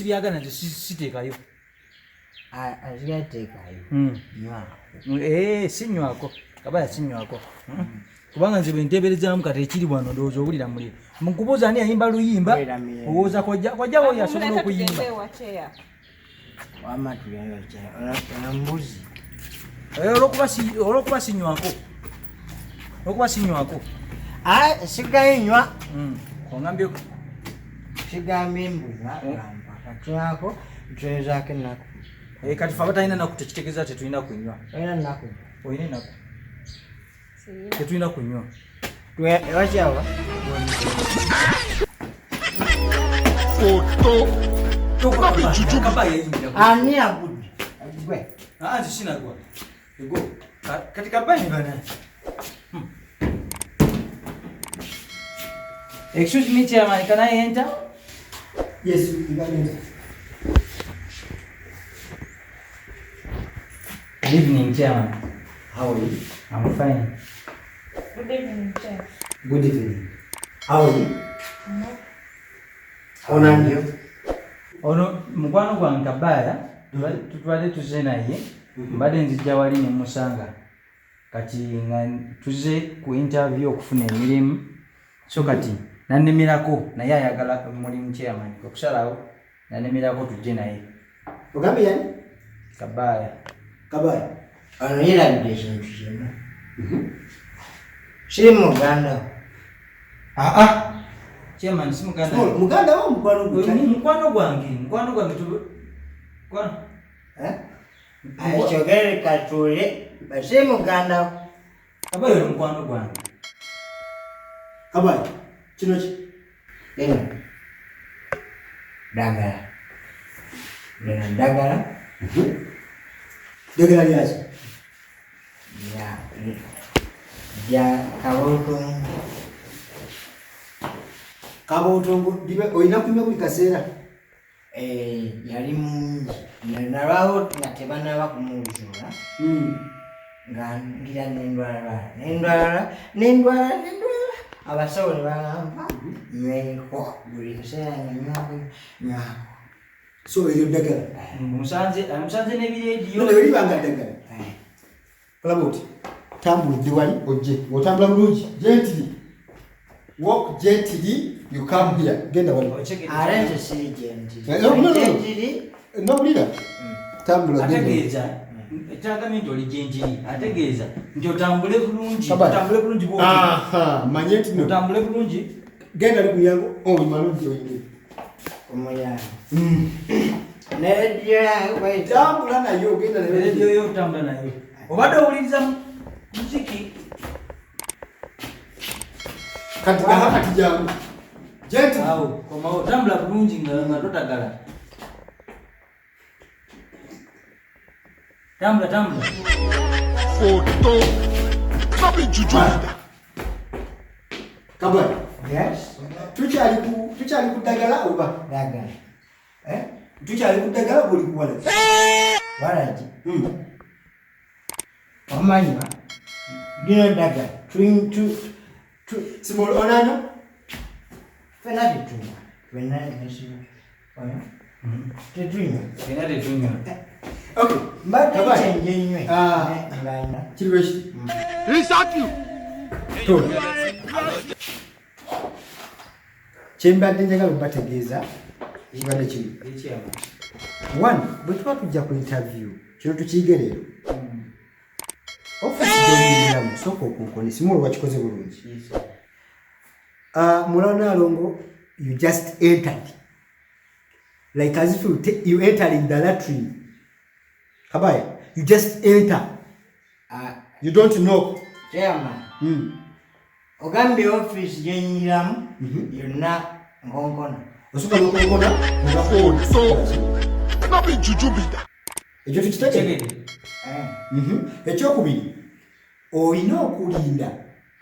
siriagana nti siteekayo. Asigateekayo. Sinywako. Kabaya sinywako. Kubanga nze bwe nteeberezaamu kati ekiri wano ndowooza owulira muliro. Mukubuuza ani yayimba luyimba owooza kojja wo yasobola okuyimba. Wama tugenda kyera mbuzi. Olwokuba sinywako. Olwokuba sinywako. Sigayinywa. Ongambyeko. Sigambye mbuza katyako tuterezaako ennaku. Kati fe abatalina nnaku tekitegeeza tetulina kunywa. Olina ennaku? Olina ennaku. Tetulina kunywa. Ewakyawa? Ani agudde? Gwe? Nti sinagwa. Ego. Kati kabaya ne bana. Excuse me, Chairman, can I enter? Yes, you can enter. Good evening, Chairman. How are you? I'm fine. Good evening, Chair. Good evening. How are you? Onanyo? Ono mukwano gwange Kabaya tutwale tuze naye mbadde nzijja wali ne musanga kati nga tuze ku interview okufuna emirimu so kati nannemerako naye ayagala mulimu Chairman okusalawo nannemerako tujje naye. Ogambe yani? Kabaya. Kabaya. Ono yerabidde ekintu kimu. Kiri mu Uganda. Chairman si Muganda. Muganda wo mukwano gwe? Mukwano gwange Kyogere katule basi Muganda. Kabaya mukwano gwange. Kabaya kino ki? Dagala. Dagala. Dagala lyaki? Ya kabootongo. Kabootongo olina kunywa buli kaseera? Yali mungi. Nalwawo nga tebanaba kumuzuula. Nga ngira n'endwala. Abasawo ne bagamba nyweko buli kaseera nga nywako. So eryo ddagala? Musanze n'ebireediyo. None welibanga ddagala? Olaba oti tambulidde wali ojje otambula bulungi gently. Walk gently, you come here. Genda wali. Arrange si gently. Nobulira. Tambula genda. Ategeeza ekyagamye nti oli gentili ategeeza nti otambule bulungi. Manye nti no. Otambule bulungi. Genda ali ku mulyango obimalungi oyingira. Omulyango. N'ediyo yayo tambula nayo genda nayo. Ediyo yo otambula nayo. Obadde owuliriza muziki. Kati jangu. Gently. Komawo tambula bulungi nga totagala. Tambula. Photo. Kabi juju. Kabaya. Yes. Tukyali ku ddagala oba? Dagala. Tukyali ku ddagala buli kuwala. Walaji. Omanywa. Dino dagala. Simol onanyo? Fena tetunywa. Fena nesiyo. Tetunywa. Fena tetunywa. Okay. Mbadde kyenje nywe. Kiri bweki? Exactly. Kyembadde njagala okubategeeza ekibadde kiri. One, bwe tuba tujja ku interview kino tukiyige leero. Office gy'oyingiramu sooka okunkone simula wakikoze bulungi. Mulana Alongo, you just entered. Like as if you entering the latrine. Kabaya, you just enter. You don't knock. Chairman. Ogambye office gyenyiramu yonna nkonkona. Osuka n'okonkona nga Photo. Kabi juju bida. ekyo tukitegedde. Ekyokubiri, olina okulinda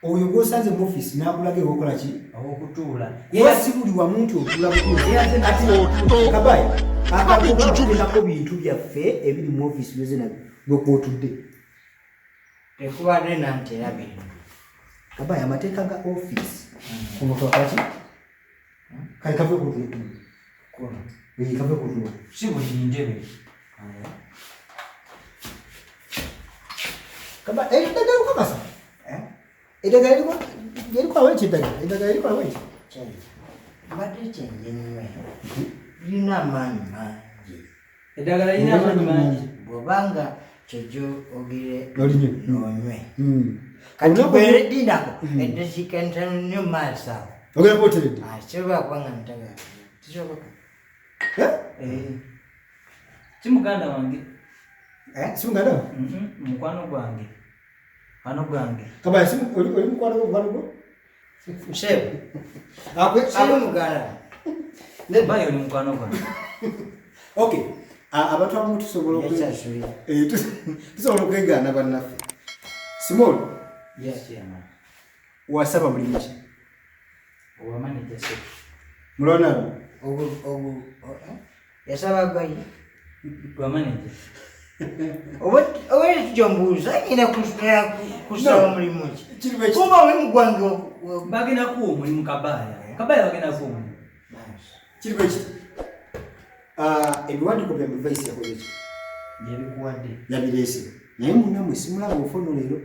oyo gw'osanze mu office n'akulaga eby'okola ki? Okutuula. Era si buli wamu nti otuula butuula. Ati Kabaya, akakubaako bintu byaffe ebiri mu office byose nabyo ng'okwotudde. Tekubadde nantera bintu. Kabaya, amateeka ga office kuno twakola ki? Kale kave Kuno. Kave kuno. Si buli ndebe. Kaba edagala ukabasa. Edagala liko awechi edagala. Edagala liko awechi. Mbadde kyenjenywe. Lina amaanyi mangi. Eddagala lina amaanyi mangi. Bw'obanga kyojo ogire onywe. Kati bwere dinako eddakiika ntono nnyo maaso awo. Ogenda kuteredde. Kisobola kubanga ntagala. Kisoboka. Si muganda wange. Si muganda wange? Mukwano gwange. Mukwano gwange. Kabaya si oli mukwano gwo? Sebo. Si muganda. Bayo oli mukwano gwange. Okay. Abantu abamu tusobola okwegaana bannaffe. Simon. Yes, chairman. Wasaba mulimu ki? Owa manager se. Mulwana. Yasaba gwayi. Owa manager. Oba ekijombuuza nyina kusaba mulimu ki? Kuba omulimu gwange bagenda kuwa omulimu Kabaya. Kabaya bagenda kuwa omulimu. Kiri bwe kiti. Ebiwandiiko bya Vice yakoze ki? Yabikuwadde. Yabireese. Naye munnamwe simulaba ofono leero.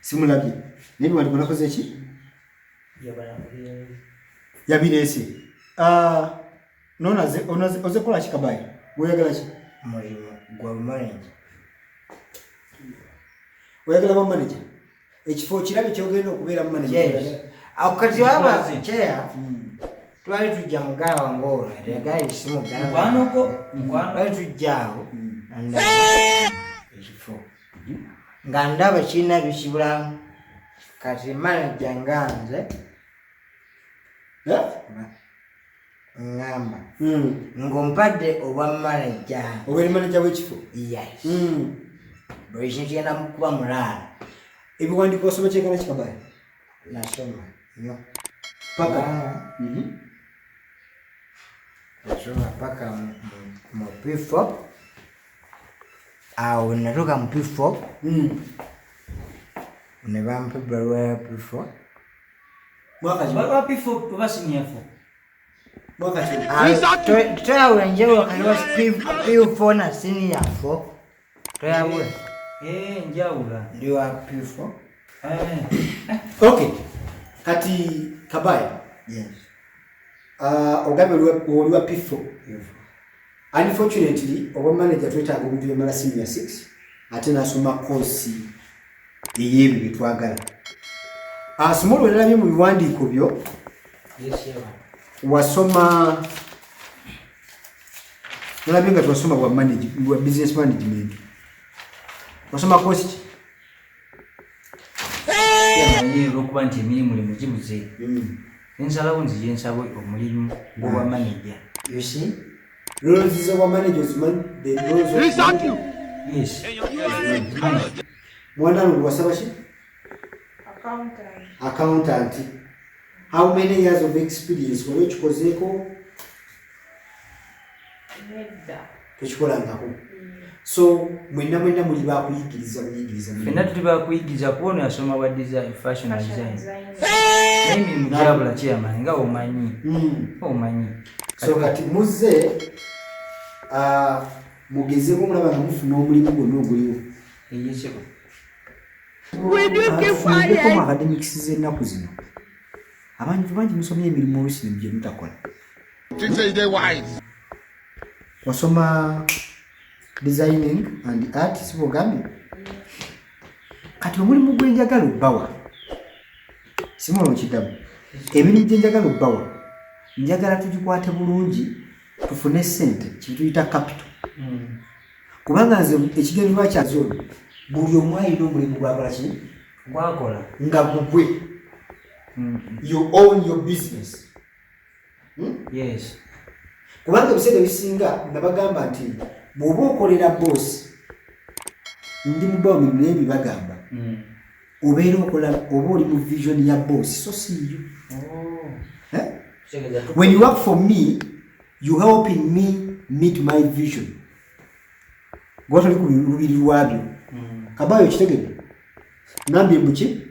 Simulabye. Naye ebiwandiiko nakoze ki? Yabireese. Oze kola ki Kabaya? Oyagala ki? mulimu gwa manager. Oyagala ba manager? Ekifo kirabye kyogenda okubeera mu manager. Kati waba kyeya twali tujja mugala wange olwo egali si mugala twali tujja awo ekifo nga ndaba kirina bikibulamu kati manager nga nze ngamba ng'ompadde obwa manager. Obeera manager w'ekifo? Yes. Buli kintu kigenda kuba mulaala. Ebiwandiiko osoma kyekala ki Kabaya? Nasoma nnyo paka nasoma paka mu P4. Awo natuuka mu P4 ne bampa ebbaluwa ya P4. Mwaka ki? Baba P4 oba senior 4. Mwaka ki? Toyawula enjawulo wakati wa P4 na senior 4. Toyawula. Njawula. Ndi wa P4. Okay. Kati Kabaya. Yes. Ogambe oli wa P4. Unfortunately, oba manager twetaaga omuntu yamala senior 6 ate nasoma course ey'ebyo bye twagala. Small wenalabye mu biwandiiko byo. Yes, yeah. Wasoma nalabye nga twasoma bwa business management. Wasoma course ki? Yamanyi olw'okuba nti emirimu li mugibuze. Ensalawo nzije nsaba omulimu gwa manager. You see? Roles of managers man the roles of Is that you? Yes. Mwana wangu wasaba ki? Accountant. How many years of experience wali okikozeeko? Tekikolangako. So mwenna muli bakuyigiriza. Fenna tuli bakuyigiriza kuba ono yasoma wa design, fashion design. Emirimu gyabula chairman nga omanyi. Omanyi. So kati muzze mugezeeko mulaba nga mufuna omulimu gwonna oguliwo. Eyesebo. Mu academics z'ennaku zino abantu bangi musomye emirimu oluusi ne gye mutakola. Wasoma designing and art sibogambye. Kati omulimu gwenjagala obbawa simona okiddamu. Emirimu gyenjagala obbawa njagala tugikwate bulungi tufune ssente kituyita capital. Kubanga nze ekigendererwa kyaze olwo buli omu alina omulimu gwakola ki Gwakola. nga gugwe. You own your business. Yes. Kubanga ebiseera ebisinga nabagamba nti bw'oba okolera boss ndi mubawo mirimu naye bibagamba obeera okola oba oli mu vision ya boss so si you. When you work for me you helping me meet my vision. Gwatoli ku lubiri lwabyo. Kabayo kitegedde nambye mbuki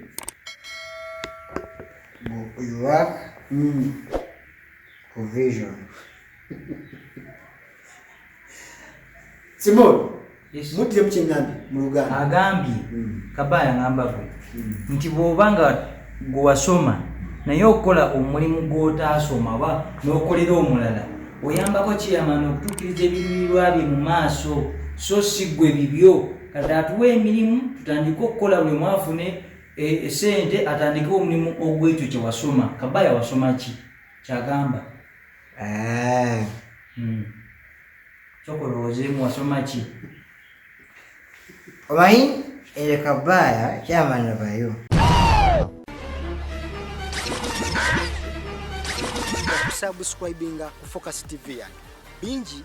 You work Provision. Simon, Yes. mutire mchengambi mu Luganda. Agambye Kabaya ngamba gwe nti bw'obanga gwe wasoma naye okukola omulimu gw'otaasoma ba n'okolera omulala oyambako kiyamana okutuukiriza ebiruubirirwa bye mu maaso so si ggwe bibyo kati atuwa emirimu tutandike okukola buli mwafune esente atandikewo omulimu ogw'ekyo kye wasoma. Kabaya wasoma ki kyagamba kyokolowoozeemu wasoma ki? Omanyi Kabaya kyamana bayo Subscribing Focus TV yange bingi